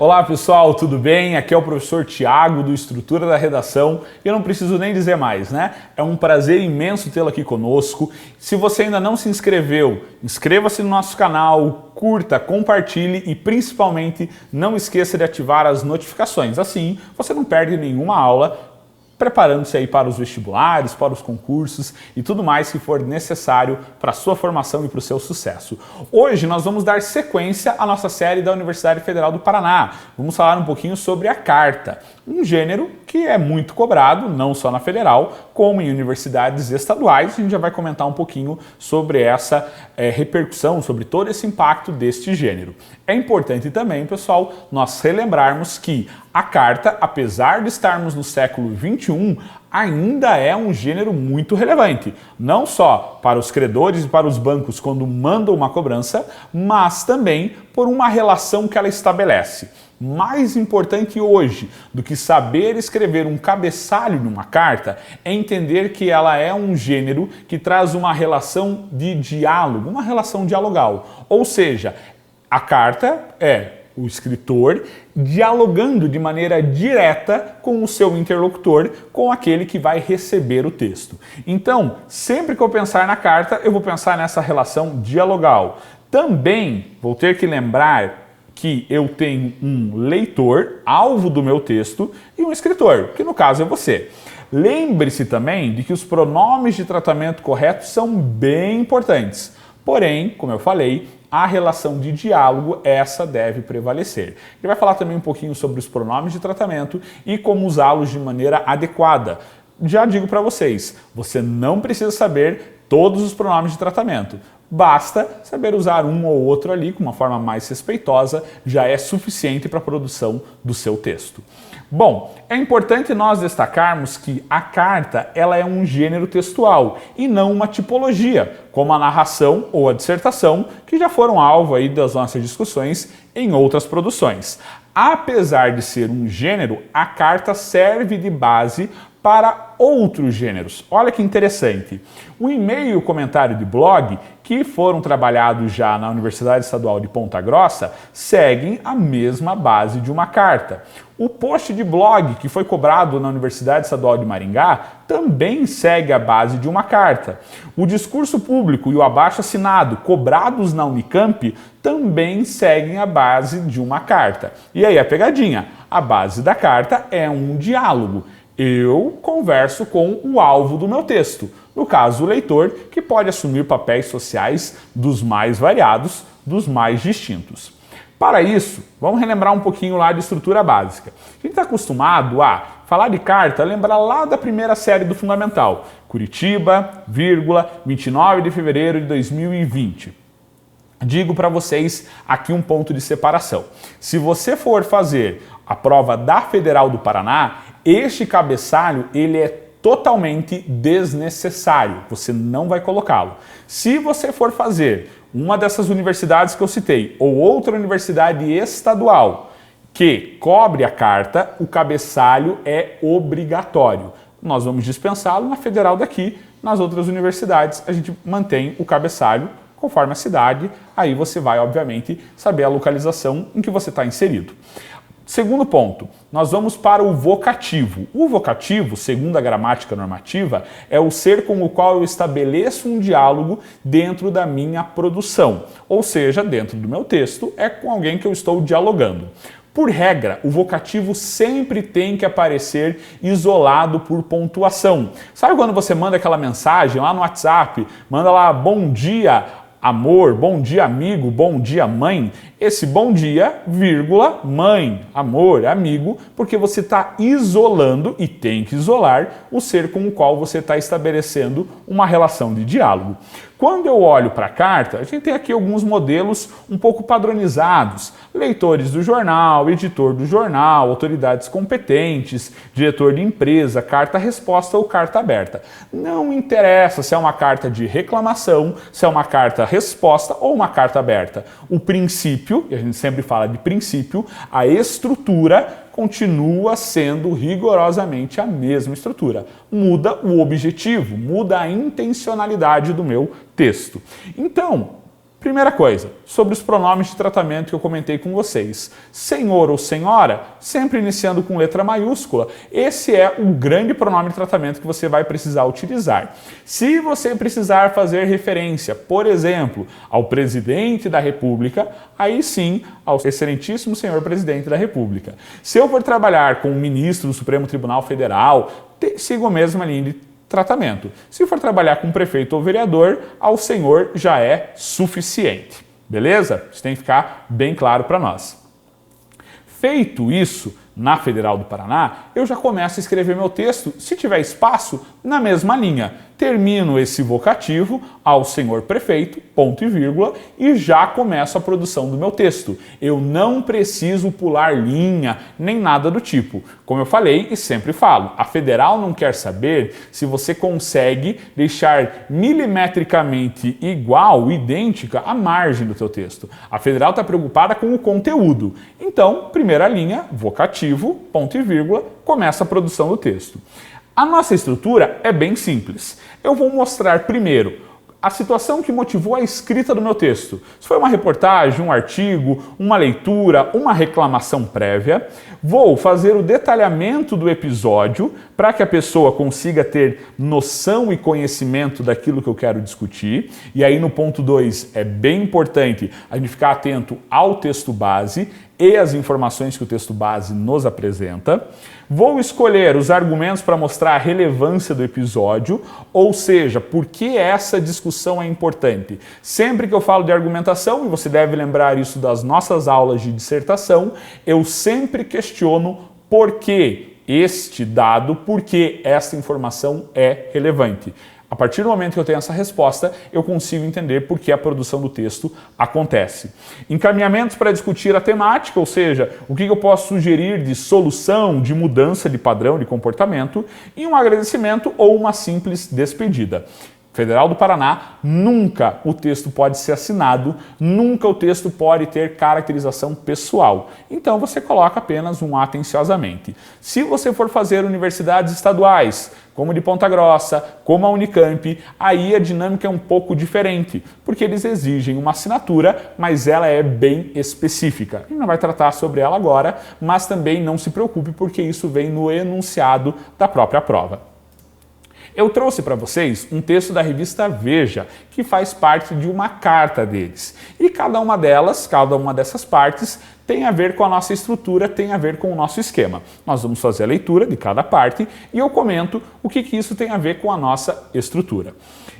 Olá pessoal, tudo bem? Aqui é o professor Tiago do Estrutura da Redação e eu não preciso nem dizer mais, né? É um prazer imenso tê-lo aqui conosco. Se você ainda não se inscreveu, inscreva-se no nosso canal, curta, compartilhe e principalmente não esqueça de ativar as notificações. Assim você não perde nenhuma aula, preparando-se aí para os vestibulares, para os concursos e tudo mais que for necessário para a sua formação e para o seu sucesso. Hoje nós vamos dar sequência à nossa série da Universidade Federal do Paraná. Vamos falar um pouquinho sobre a carta, um gênero que é muito cobrado, não só na federal, como em universidades estaduais. A gente já vai comentar um pouquinho sobre essa repercussão, sobre todo esse impacto deste gênero. É importante também, pessoal, nós relembrarmos que a carta, apesar de estarmos no século XXI, ainda é um gênero muito relevante, não só para os credores e para os bancos quando mandam uma cobrança, mas também por uma relação que ela estabelece. Mais importante hoje do que saber escrever um cabeçalho numa carta é entender que ela é um gênero que traz uma relação de diálogo, uma relação dialogal. Ou seja, a carta é o escritor dialogando de maneira direta com o seu interlocutor, com aquele que vai receber o texto. Então, sempre que eu pensar na carta, eu vou pensar nessa relação dialogal. Também vou ter que lembrar que eu tenho um leitor, alvo do meu texto, e um escritor, que no caso é você. Lembre-se também de que os pronomes de tratamento correto são bem importantes. Porém, como eu falei, a relação de diálogo, essa deve prevalecer. Ele vai falar também um pouquinho sobre os pronomes de tratamento e como usá-los de maneira adequada. Já digo para vocês, você não precisa saber todos os pronomes de tratamento. Basta saber usar um ou outro ali com uma forma mais respeitosa, já é suficiente para a produção do seu texto. Bom, é importante nós destacarmos que a carta ela é um gênero textual e não uma tipologia, como a narração ou a dissertação, que já foram alvo aí das nossas discussões em outras produções. Apesar de ser um gênero, a carta serve de base para outros gêneros. Olha que interessante. O e-mail e o comentário de blog, que foram trabalhados já na Universidade Estadual de Ponta Grossa, seguem a mesma base de uma carta. O post de blog, que foi cobrado na Universidade Estadual de Maringá, também segue a base de uma carta. O discurso público e o abaixo-assinado, cobrados na Unicamp, também seguem a base de uma carta. E aí a pegadinha, a base da carta é um diálogo. Eu converso com o alvo do meu texto, no caso o leitor, que pode assumir papéis sociais dos mais variados, dos mais distintos. Para isso, vamos relembrar um pouquinho lá de estrutura básica. A gente está acostumado a falar de carta, lembrar lá da primeira série do Fundamental, Curitiba, 29 de fevereiro de 2020. Digo para vocês aqui um ponto de separação. Se você for fazer a prova da Federal do Paraná, este cabeçalho ele é totalmente desnecessário, você não vai colocá-lo. Se você for fazer uma dessas universidades que eu citei ou outra universidade estadual que cobre a carta, o cabeçalho é obrigatório. Nós vamos dispensá-lo na federal daqui, nas outras universidades a gente mantém o cabeçalho conforme a cidade, aí você vai obviamente saber a localização em que você está inserido. Segundo ponto, nós vamos para o vocativo. O vocativo, segundo a gramática normativa, é o ser com o qual eu estabeleço um diálogo dentro da minha produção. Ou seja, dentro do meu texto, é com alguém que eu estou dialogando. Por regra, o vocativo sempre tem que aparecer isolado por pontuação. Sabe quando você manda aquela mensagem lá no WhatsApp, manda lá bom dia, amor, bom dia amigo, bom dia mãe, esse bom dia, vírgula, mãe, amor, amigo, porque você está isolando e tem que isolar o ser com o qual você está estabelecendo uma relação de diálogo. Quando eu olho para a carta, a gente tem aqui alguns modelos um pouco padronizados. Leitores do jornal, editor do jornal, autoridades competentes, diretor de empresa, carta-resposta ou carta aberta. Não interessa se é uma carta de reclamação, se é uma carta-resposta ou uma carta aberta. O princípio, e a gente sempre fala de princípio, a estrutura continua sendo rigorosamente a mesma estrutura. Muda o objetivo, muda a intencionalidade do meu texto. Então, Primeira coisa, sobre os pronomes de tratamento que eu comentei com vocês. Senhor ou senhora, sempre iniciando com letra maiúscula, esse é o grande pronome de tratamento que você vai precisar utilizar. Se você precisar fazer referência, por exemplo, ao presidente da República, aí sim, ao excelentíssimo senhor presidente da República. Se eu for trabalhar com o ministro do Supremo Tribunal Federal, sigo a mesma linha de tratamento. Se for trabalhar com prefeito ou vereador, ao senhor já é suficiente. Beleza? Isso tem que ficar bem claro para nós. Feito isso, na Federal do Paraná, eu já começo a escrever meu texto, se tiver espaço, na mesma linha. Termino esse vocativo ao senhor prefeito, ponto e vírgula, e já começo a produção do meu texto. Eu não preciso pular linha, nem nada do tipo. Como eu falei e sempre falo, a Federal não quer saber se você consegue deixar milimetricamente igual, idêntica, a margem do teu texto. A Federal está preocupada com o conteúdo. Então, primeira linha, vocativo, ponto e vírgula, começa a produção do texto. A nossa estrutura é bem simples. Eu vou mostrar primeiro a situação que motivou a escrita do meu texto. Se foi uma reportagem, um artigo, uma leitura, uma reclamação prévia. Vou fazer o detalhamento do episódio para que a pessoa consiga ter noção e conhecimento daquilo que eu quero discutir. E aí no ponto 2 é bem importante a gente ficar atento ao texto base e as informações que o texto base nos apresenta. Vou escolher os argumentos para mostrar a relevância do episódio, ou seja, por que essa discussão é importante. Sempre que eu falo de argumentação, e você deve lembrar isso das nossas aulas de dissertação, eu sempre questiono por que este dado, por que essa informação é relevante. A partir do momento que eu tenho essa resposta, eu consigo entender por que a produção do texto acontece. Encaminhamentos para discutir a temática, ou seja, o que eu posso sugerir de solução, de mudança de padrão de comportamento, e um agradecimento ou uma simples despedida. Federal do Paraná, nunca o texto pode ser assinado, nunca o texto pode ter caracterização pessoal. Então você coloca apenas um atenciosamente. Se você for fazer universidades estaduais, como de Ponta Grossa, como a Unicamp, aí a dinâmica é um pouco diferente, porque eles exigem uma assinatura, mas ela é bem específica. A gente não vai tratar sobre ela agora, mas também não se preocupe, porque isso vem no enunciado da própria prova. Eu trouxe para vocês um texto da revista Veja, que faz parte de uma carta deles. E cada uma dessas partes tem a ver com a nossa estrutura, tem a ver com o nosso esquema. Nós vamos fazer a leitura de cada parte e eu comento o que isso tem a ver com a nossa estrutura.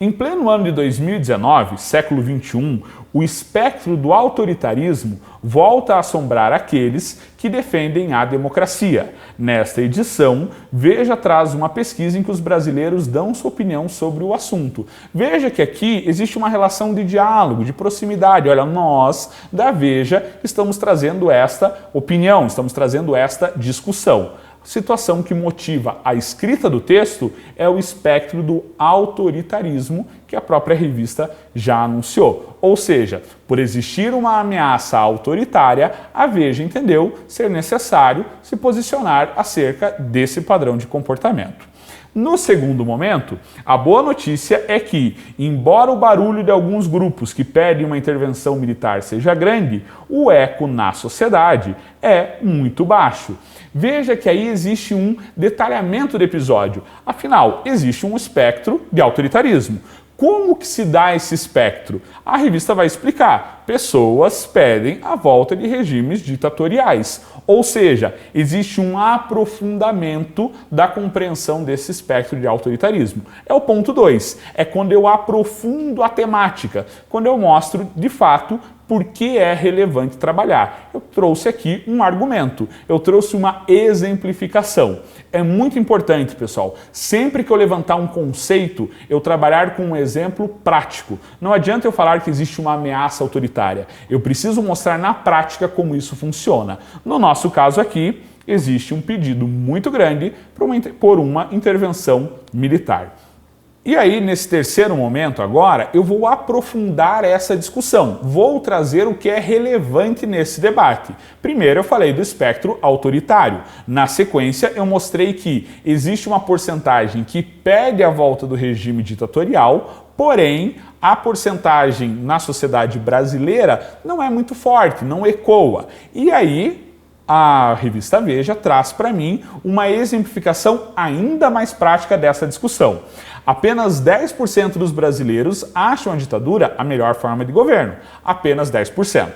Em pleno ano de 2019, século XXI, o espectro do autoritarismo volta a assombrar aqueles que defendem a democracia. Nesta edição, Veja traz uma pesquisa em que os brasileiros dão sua opinião sobre o assunto. Veja que aqui existe uma relação de diálogo, de proximidade. Olha, nós da Veja estamos trazendo esta opinião, estamos trazendo esta discussão. A situação que motiva a escrita do texto é o espectro do autoritarismo que a própria revista já anunciou. Ou seja, por existir uma ameaça autoritária, a Veja entendeu ser necessário se posicionar acerca desse padrão de comportamento. No segundo momento, a boa notícia é que, embora o barulho de alguns grupos que pedem uma intervenção militar seja grande, o eco na sociedade é muito baixo. Veja que aí existe um detalhamento do episódio. Afinal, existe um espectro de autoritarismo. Como que se dá esse espectro? A revista vai explicar. Pessoas pedem a volta de regimes ditatoriais. Ou seja, existe um aprofundamento da compreensão desse espectro de autoritarismo. É o ponto 2. É quando eu aprofundo a temática, quando eu mostro, de fato, por que é relevante trabalhar. Eu trouxe aqui um argumento, eu trouxe uma exemplificação. É muito importante, pessoal, sempre que eu levantar um conceito, eu trabalhar com um exemplo prático. Não adianta eu falar que existe uma ameaça autoritária. Eu preciso mostrar na prática como isso funciona. No nosso caso aqui, existe um pedido muito grande por uma intervenção militar. E aí, nesse terceiro momento agora, eu vou aprofundar essa discussão. Vou trazer o que é relevante nesse debate. Primeiro eu falei do espectro autoritário. Na sequência, eu mostrei que existe uma porcentagem que pede a volta do regime ditatorial, Porém, a porcentagem na sociedade brasileira não é muito forte, não ecoa. E aí, a revista Veja traz para mim uma exemplificação ainda mais prática dessa discussão. Apenas 10% dos brasileiros acham a ditadura a melhor forma de governo. Apenas 10%.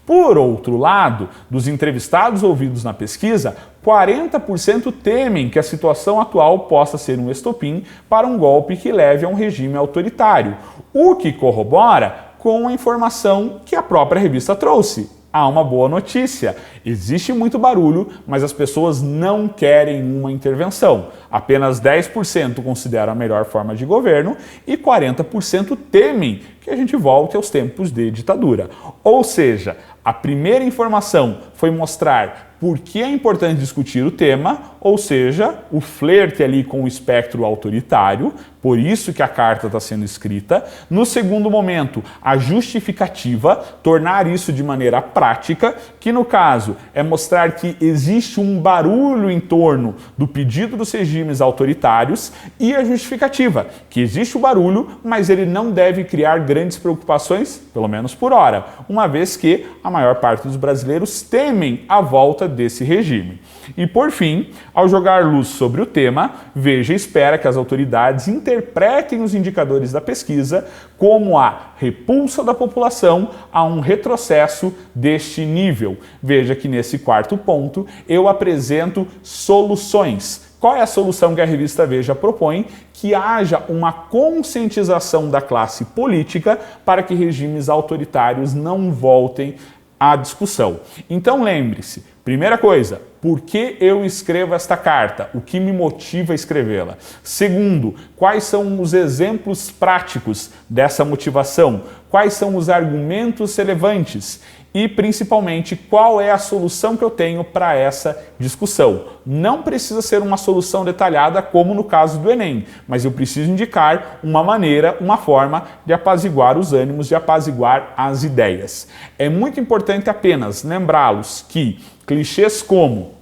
Por outro lado, dos entrevistados ouvidos na pesquisa, 40% temem que a situação atual possa ser um estopim para um golpe que leve a um regime autoritário, o que corrobora com a informação que a própria revista trouxe. Há uma boa notícia. Existe muito barulho, mas as pessoas não querem uma intervenção. Apenas 10% consideram a melhor forma de governo e 40% temem que a gente volte aos tempos de ditadura. Ou seja, a primeira informação foi mostrar por que é importante discutir o tema, ou seja, o flerte ali com o espectro autoritário, por isso que a carta está sendo escrita. No segundo momento, a justificativa, tornar isso de maneira prática, que no caso é mostrar que existe um barulho em torno do pedido dos regimes autoritários, e a justificativa, que existe o barulho, mas ele não deve criar grandes preocupações, pelo menos por hora, uma vez que a maior parte dos brasileiros temem a volta desse regime. E por fim, ao jogar luz sobre o tema, Veja espera que as autoridades interpretem os indicadores da pesquisa como a repulsa da população a um retrocesso deste nível. Veja que nesse quarto ponto eu apresento soluções. Qual é a solução que a revista Veja propõe? Que haja uma conscientização da classe política para que regimes autoritários não voltem à discussão. Então lembre-se, primeira coisa, por que eu escrevo esta carta? O que me motiva a escrevê-la? Segundo, quais são os exemplos práticos dessa motivação? Quais são os argumentos relevantes? E, principalmente, qual é a solução que eu tenho para essa discussão? Não precisa ser uma solução detalhada como no caso do Enem, mas eu preciso indicar uma maneira, uma forma de apaziguar os ânimos, de apaziguar as ideias. É muito importante apenas lembrá-los que clichês como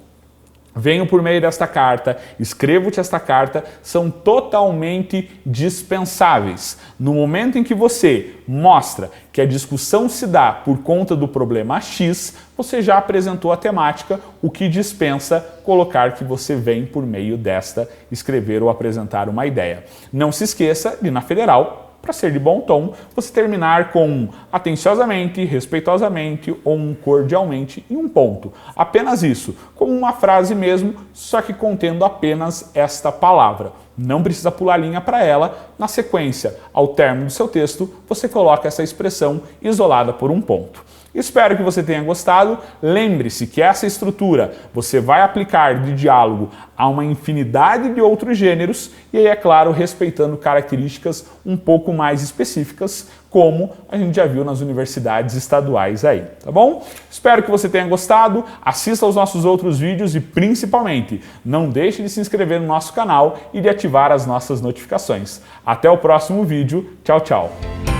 venho por meio desta carta, escrevo-te esta carta, são totalmente dispensáveis. No momento em que você mostra que a discussão se dá por conta do problema X, você já apresentou a temática, o que dispensa colocar que você vem por meio desta escrever ou apresentar uma ideia. Não se esqueça de, na Federal, para ser de bom tom, você terminar com atenciosamente, respeitosamente ou cordialmente em um ponto. Apenas isso, como uma frase mesmo, só que contendo apenas esta palavra. Não precisa pular linha para ela. Na sequência, ao término do seu texto, você coloca essa expressão isolada por um ponto. Espero que você tenha gostado. Lembre-se que essa estrutura você vai aplicar de diálogo a uma infinidade de outros gêneros e aí, é claro, respeitando características um pouco mais específicas, como a gente já viu nas universidades estaduais aí, tá bom? Espero que você tenha gostado, assista aos nossos outros vídeos e, principalmente, não deixe de se inscrever no nosso canal e de ativar as nossas notificações. Até o próximo vídeo. Tchau, tchau!